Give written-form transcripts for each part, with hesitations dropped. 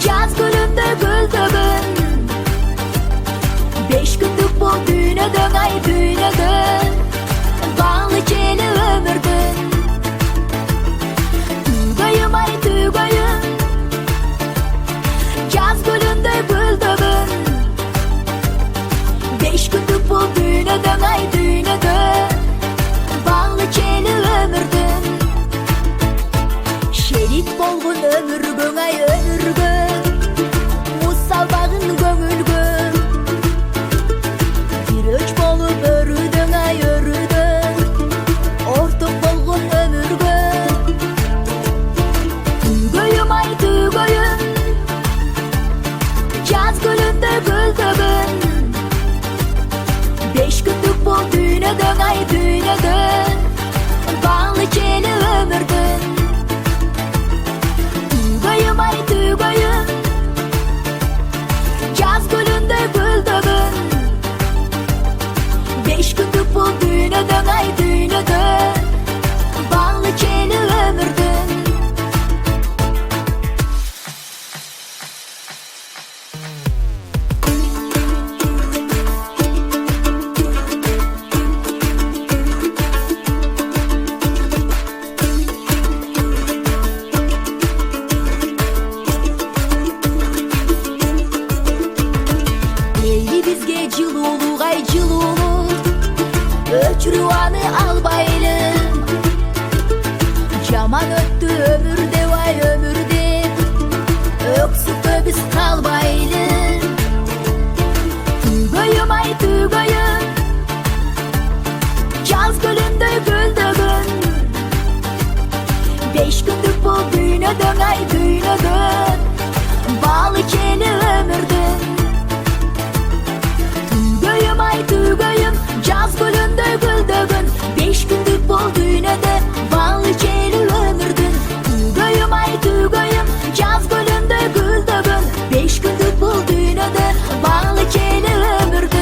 Yaz gülünde güldüğün. 5 günlük bu düğüne dön ay düğüne dön. Bağlı çeli ömürdün. Tügayım ay tügayım. Yaz gülünde güldüğün. 5 günlük bu düğüne dön ay düğüne dön. Bağlı çeli ömürdün. Şerit bolgun ömürgün ay ömürgün. Musal bağın gömülgün. Kiröç bolup örüdün ay örüdün. Ortuk bolgun ömürgün. Tügayım ay tügayım. Yaz gülünde güldüğün. 5 günlük bu düğüne dön ay düğüne dön. Bağlı çeli ömürdün. Tügayım ay tügayım. Yaz gülünde güldüğün. 5 günlük bu düğüne dön ay düğüne dön. Bağlı çeli ömürdün. Elli bizge cılulu gay cılulu. Öçrüvanı albaylı. Yaman öttü ömürde vay ömürde. Öksüp biz kalbaylı. Tügayım ay tügayım. Yaz gülünde güldüğün. 5 günlük bu düğüne dön ay düğüne dön. Bağlı çeli ömürdün. Tügayım ay tügayım. Yaz gülünde güldüğün. 5 günlük bu düğüne de bağlı çeli ömürdün. Tügayım ay tügayım. Yaz gülünde güldüğün. 5 günlük bu düğüne de bağlı çeli ömürdün.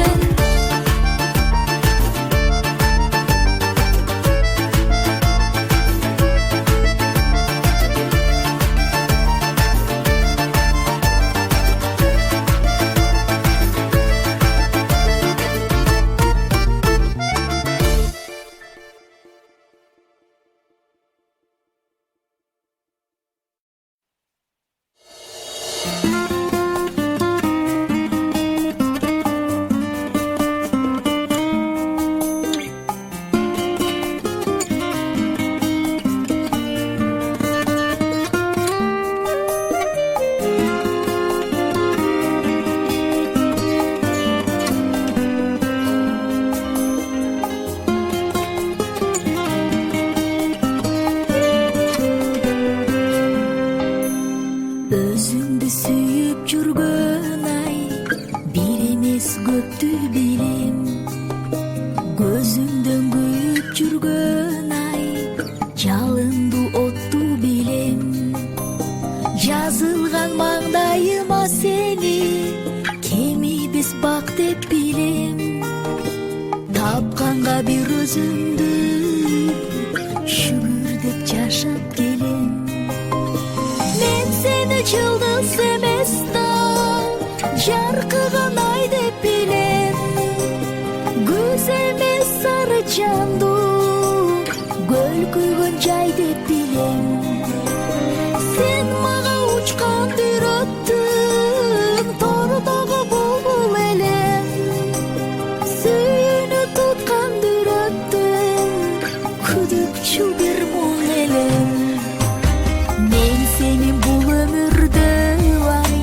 Özüңdү sүйүп жүргөн ай, бир эмес көптү билем. Көзүңдөн күйүп жүргөн ай, жалынды отту билем. Жазылган маңдайыма сени, кемибиз бак деп билем. Тапканга бир өзүмдү, шүгүр деп жашап келем. Мен сени жылдыз эмес да, жаркыган ай деп билем. Күз эмес сары чанду, көл күйгөн жай деп билем. Сен мага учкан дүрөттүң, тордогу булбул элем. Сүйүүнү туткан дүрөттүң, күдүкчү бир муң элем. Мен сенин бул өмүрдө ай,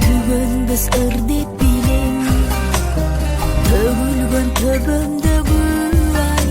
түгөнбөс ыр деп билем. Төгүлгөн төбөмдөгү ай,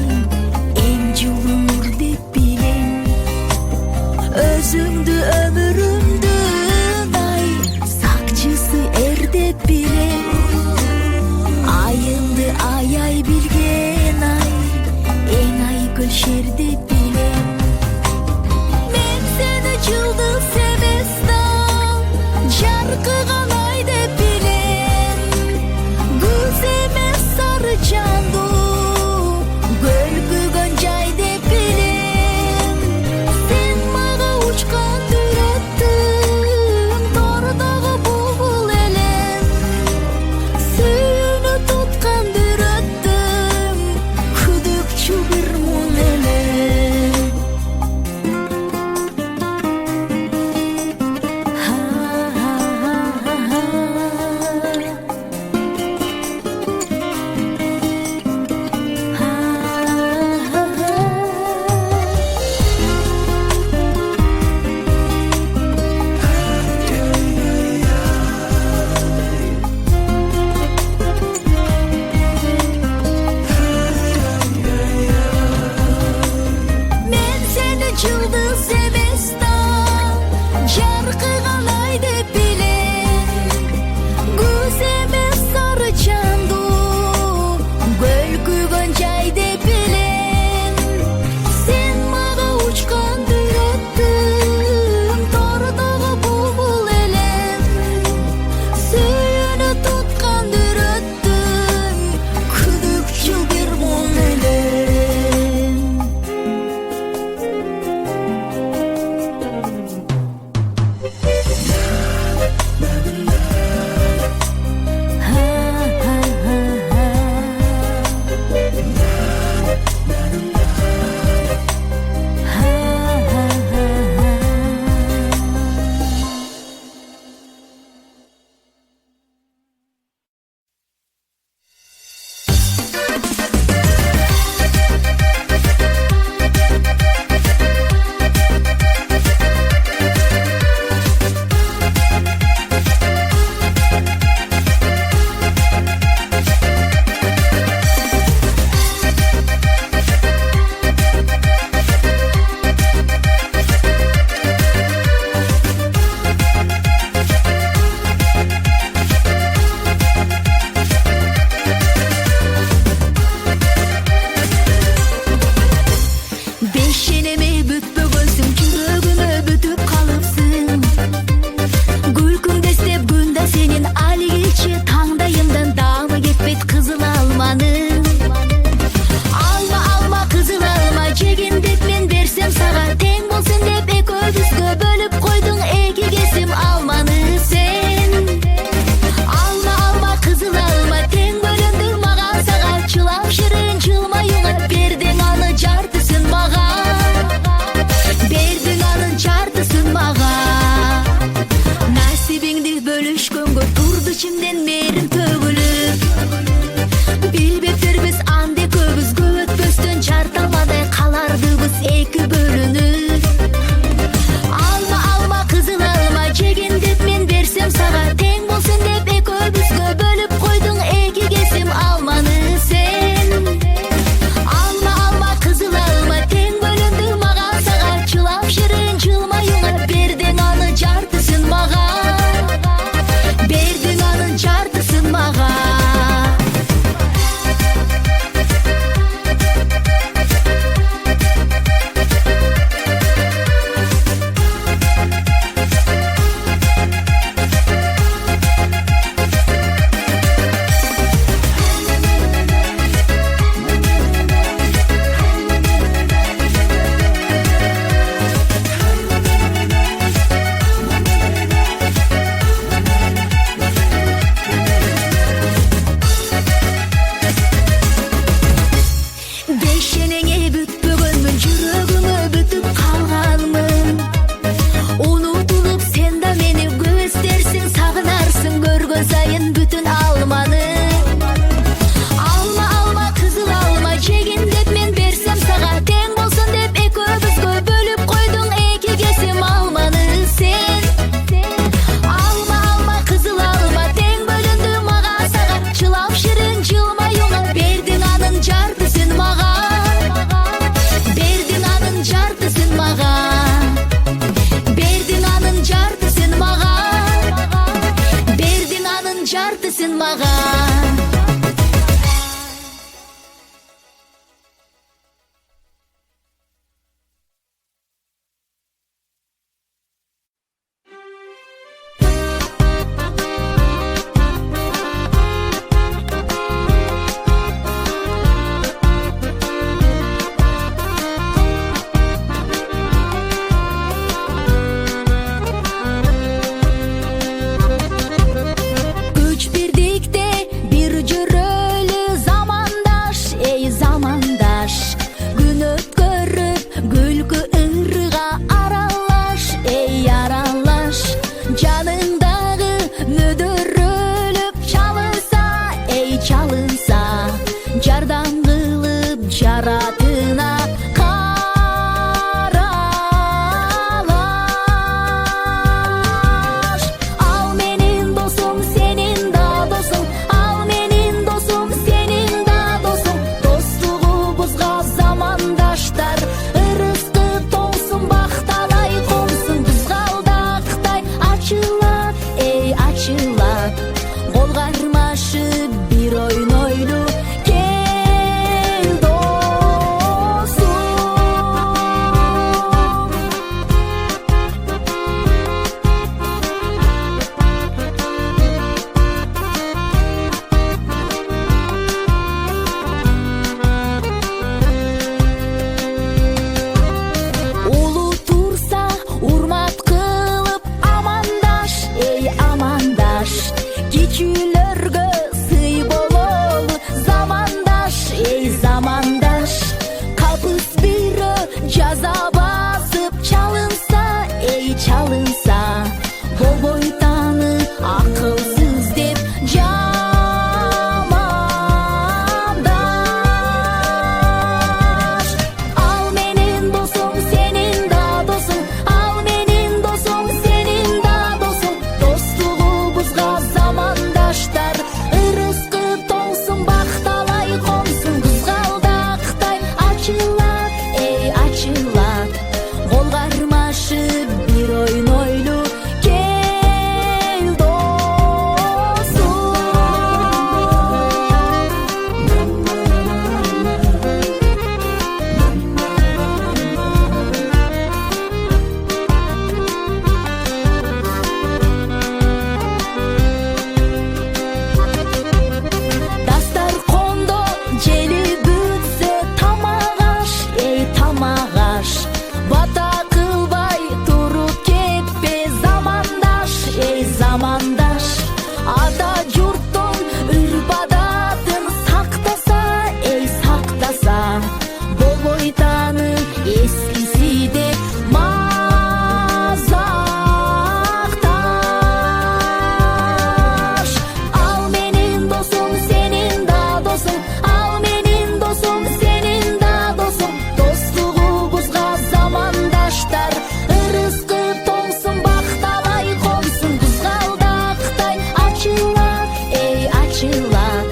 кичүүлөргө сый бололу замандаш, эй замандаш. Капыс бирөө жаза басып чалынса, эй чалынса, болбой таны акылсыз деп жамандаш. Ал менин досум, сенин да досуң, ал менин досум, сенин да досуң. Достугубузга замандаштар, ырыскы тоңсун, бакталай консун. Кызгалдактай ачылат, эй ачылат, кол кармашып бир ойнойлу кел досум. Дастаркондо жели бүтсө тамак аш, эй тамак аш. Бата кылбай туруп кетпе замандаш, эй замандаш. Ата журттун үрп адатын сактаса, эй сактаса, болбой таны эскиси деп мазакташ. Ал менин досум, сенин да досуң, ал менин досум, сенин да досуң. Достугубузга замандаштар, ырыскы тоңсун, бакталай консун. Кызгалдактай ачылат, эй ачылат,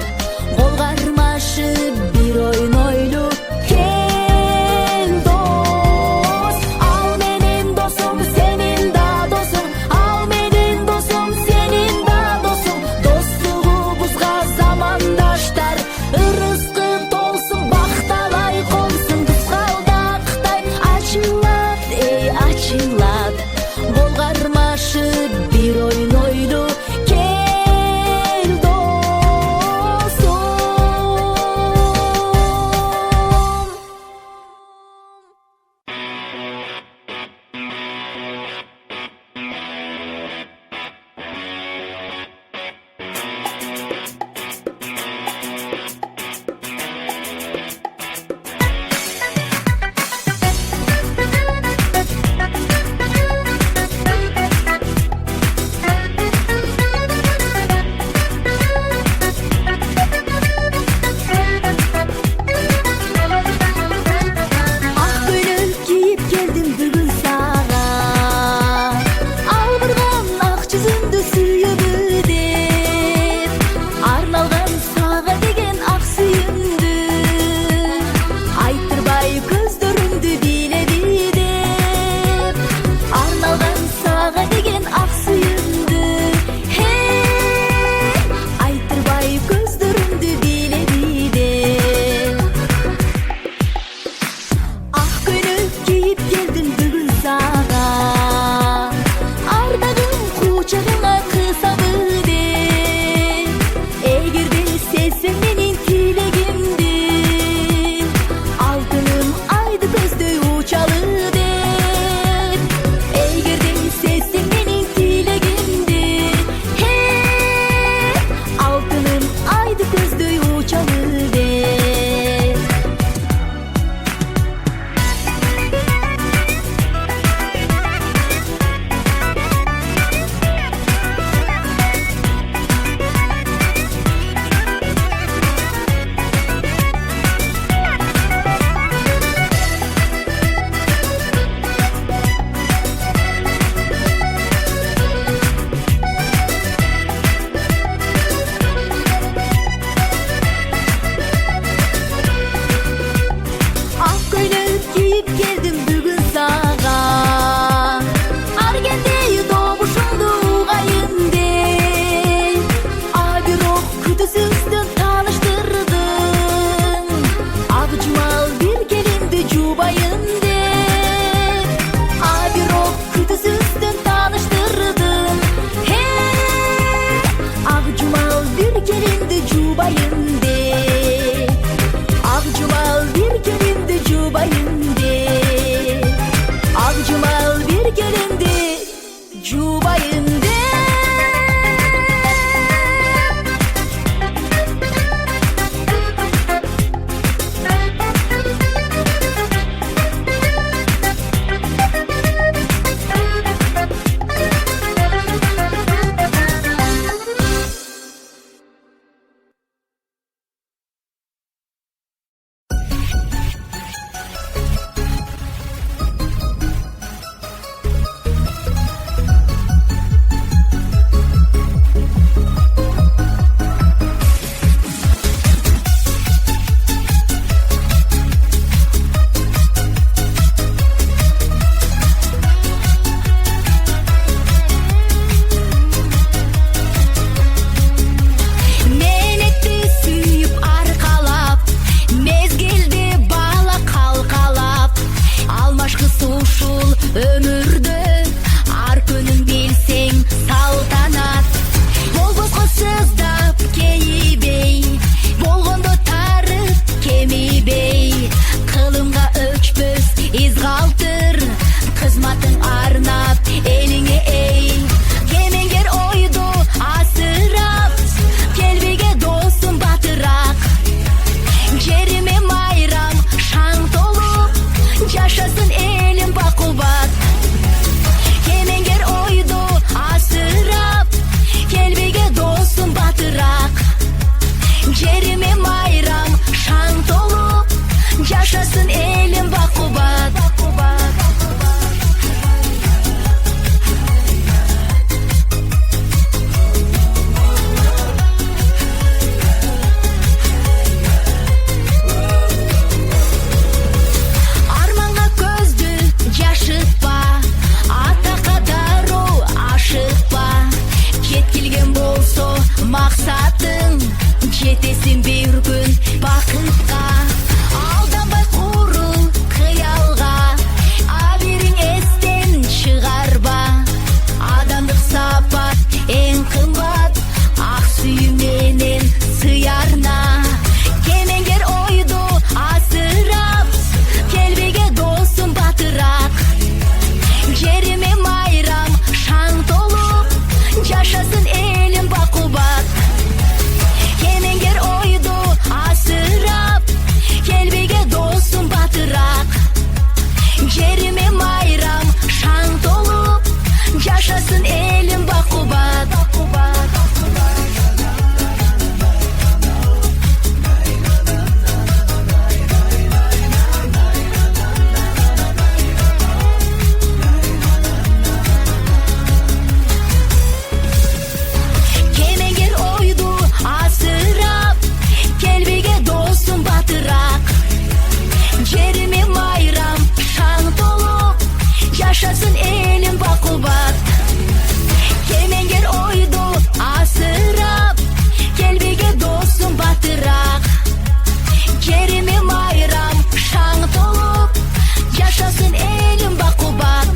кол кармашып бир ойнойлу кел дос. Ал менин досум, сенин да досуң, ал менин досум, сенин да досуң. Достугубузга замандаштар, ырыскы тоңсун, бакталай консун. Кызгалдактай ачылат, эй ачылат, кол кармашып бир ойнойлу кел досум. Ак көйлөк кийип келдим бүгүн сага, албырган ак жүзүңдү сүйүмү деп, арналган сага деген ак сүйүмдү. Айтырбай көздөрүңдү бийлеби деп, арналган сага деген ак сүйүмдү. Айтырбай көздөрүңдү бийлеби деп. Ак көйлөк кийип келдим бүгүн сага, ардагым кучагыңа кысабы келген болсо максатың, жетесиң бир күн бакытка. Алданбай курул кыялга, абириң эстен чыгарба. Адамдык сапат эң кымбат, ак сүйүү менен сыярна. Кемеңгер ойду асырап, келбеге досум батырак. Жериме майрам шаң толуп, жашасын элим бакубат. Кемеңгер ойду асырап, келбеге досум батырак. Жериме майрам шаң толуп, жашасын элим бакубат. Кемеңгер ойду асырап, келбеге досум батырак. Жериме майрам шаң толуп, жашасын элим бакубат. Кемеңгер ойду асырап, келбеге досум батырак. Жериме майрам шаң толуп, жашасын элим бакубат.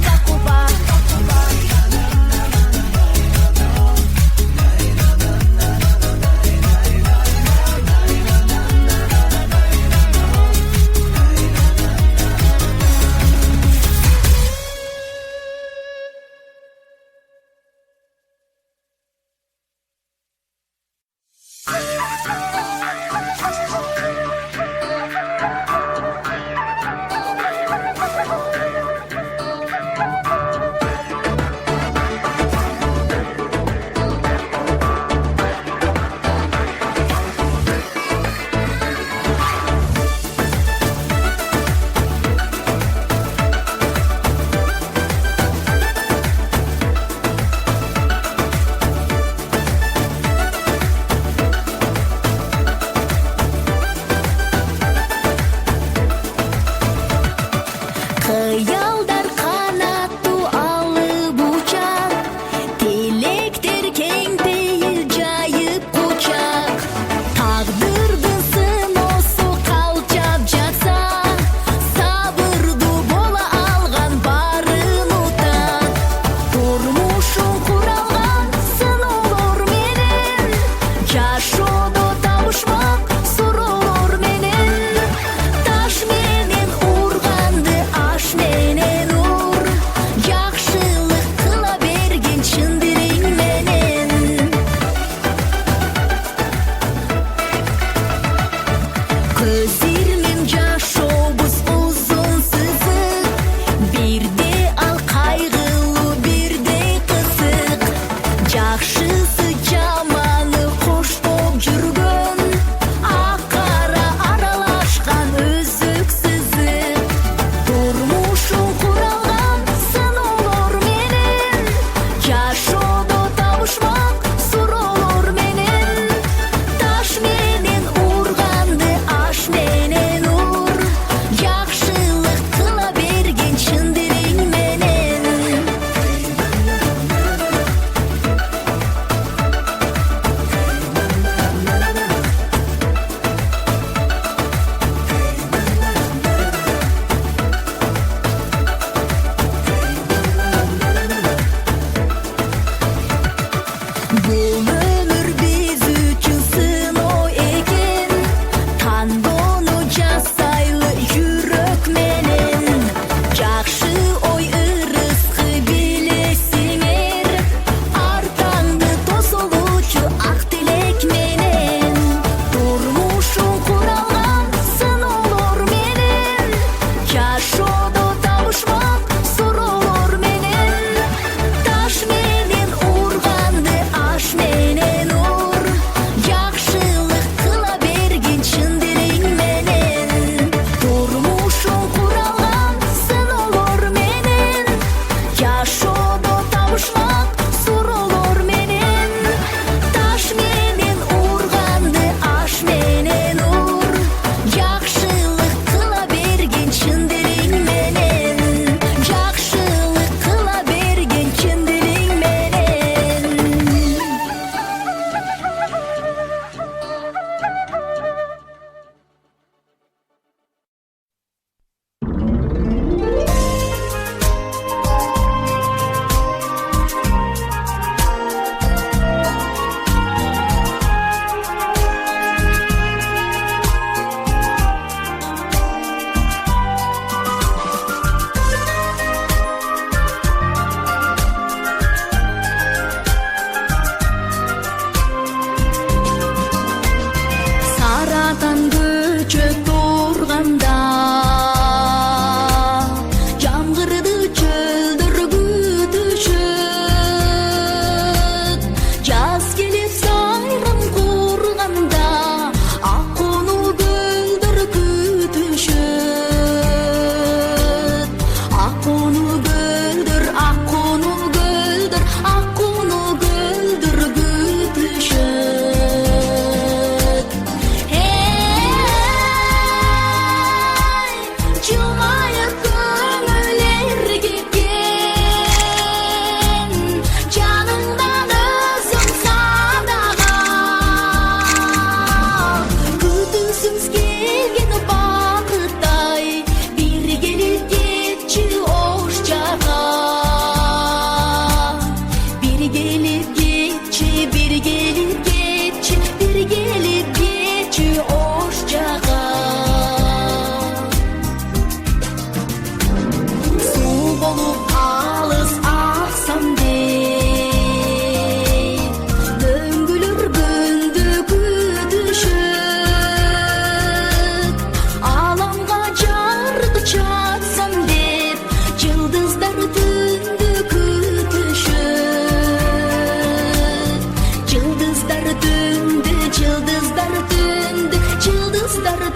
Кыялдар канаттуу алып учат, тилектер кең пейил жайып кучак. Тагдырдын сыноосу калчап жатса, сабырдуу бола алган баарын утат. Турмушун куралган сыноолор менен, жашоодо табышмак суроолор менен. Таш менен урганды аш менен ур, жакшылык кыла берген чын дириң менен. Көз ирмим жашообуз узун сызык, бирде ал кайгылуу, бирде кызык. Жакшысы жаманы коштоп жүргөн, ак кара аралашкан өзүксүзүк. Турмушун куралган сыноолор менен, жашоодо табышмак суроолор менен. Таш менен урганды аш менен ур, жакшылык кыла берген чын дириң менен. Бул өмүр биз үчүн сыноо экен, тандоону жасайлы жүрөк менен. Жакшы ой ырыскы билесиңер, артаңды тосолучу ак тилек менен. Турмушун куралган сыноолор менен, жашоодо табышмак суроолор менен. Таш менен урганды аш менен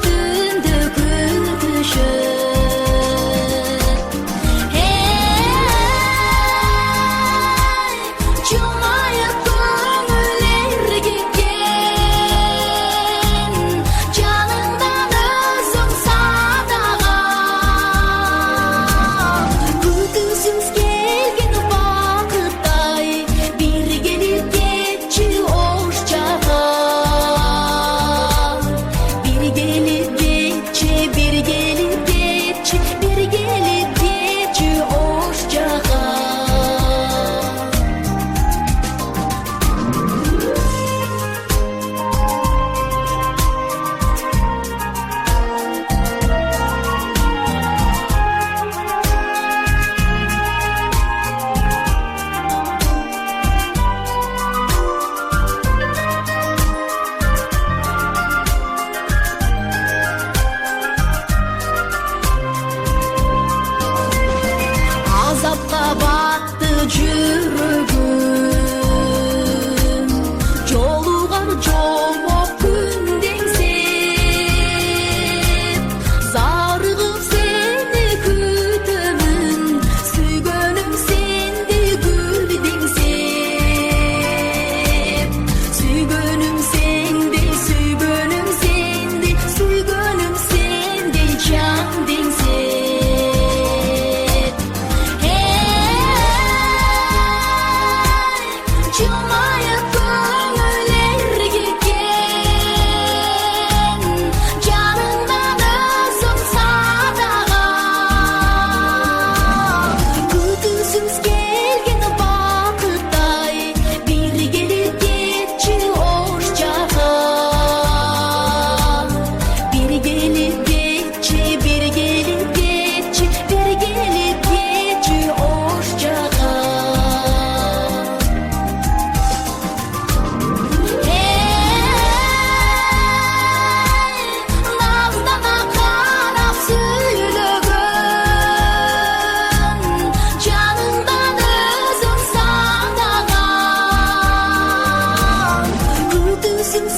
түндө күлдүшөт жумайып көңүл эргиткен жаныңдан өзүң садаган күтүүсүз келген бакыттай бир келип кетчи ош жага бир келип кетчи бир келип кетчи бир келип кетчи ош жага азапка батты жүрөгүм жолугар жолмок күндеңсеп зарыгып сени күтөмүн сүйгөнүм сенди гүлдеңсеп сүйгөнүм сенди сүйгөнүм сенди сүйгөнүм сенди жандеңсеп жумайып көңүл эргиткен жаныңдан өзүң садаган күтүүсүз келген бакыттай бир келип кетчи ош жага бир келип кетчи бир келип кетчи бир келип кетчи ош жага Наздана карап сүйлөгөн жаныңдан өзүң садаган күтүүсүз